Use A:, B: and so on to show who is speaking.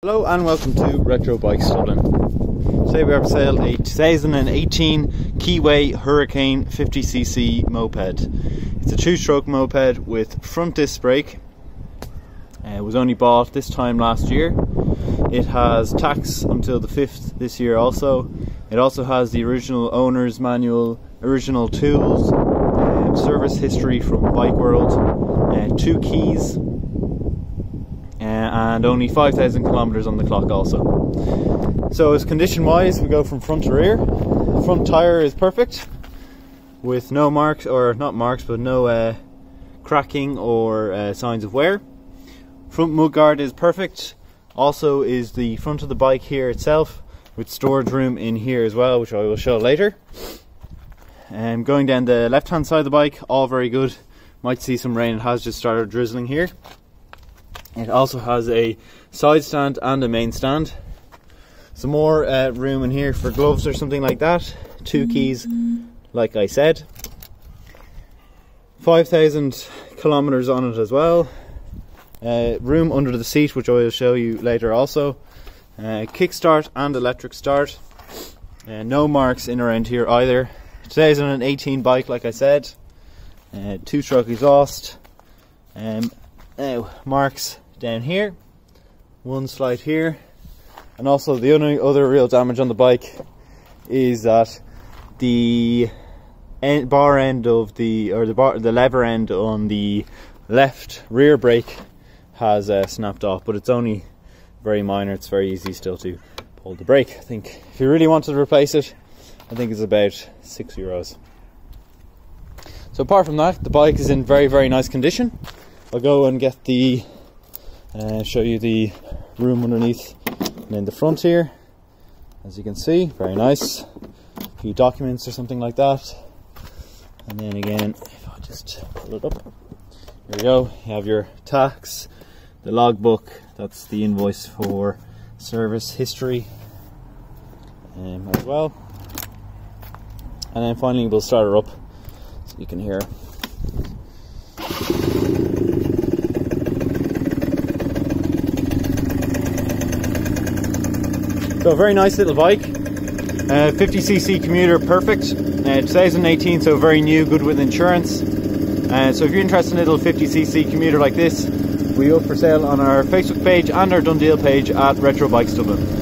A: Hello and welcome to Retro Bikes Dublin. Today we have for sale a 2018 Keeway Hurricane 50cc moped. It's a two-stroke moped with front disc brake. It was only bought this time last year. It has tax until the 5th this year also. It also has the original owner's manual, original tools, service history from Bike World, 2 keys, and only 5,000 kilometers on the clock also. So as condition wise, we go from front to rear. Front tire is perfect with no marks, or not marks, but no cracking or signs of wear. Front mudguard is perfect. Also is the front of the bike here itself, with storage room in here as well, which I will show later. Going down the left hand side of the bike, all very good. Might see some rain, it has just started drizzling here. It also has a side stand and a main stand. Some more room in here for gloves or something like that. 2 keys, like I said. 5,000 kilometers on it as well. Room under the seat, which I will show you later also. Kickstart and electric start. No marks in around here either. Today's on an 18 bike, like I said. 2-stroke exhaust. Now, marks down here, one slight here, and also the only other real damage on the bike is that the bar end of the lever end on the left rear brake has snapped off, but it's only very minor. It's very easy still to pull the brake. I think if you really wanted to replace it, I think it's about €6. So apart from that, the bike is in very nice condition. I'll go and get the show you the room underneath and in the front here. As you can see, very nice. A few documents or something like that. And then again, if I just pull it up, here we go. You have your tax, the logbook, that's the invoice for service history as well. And then finally we'll start her up so you can hear. So a very nice little bike, 50cc commuter, perfect. 2018, so very new, good with insurance. So if you're interested in a little 50cc commuter like this, we up for sale on our Facebook page and our Done Deal page at Retro Bikes Dublin.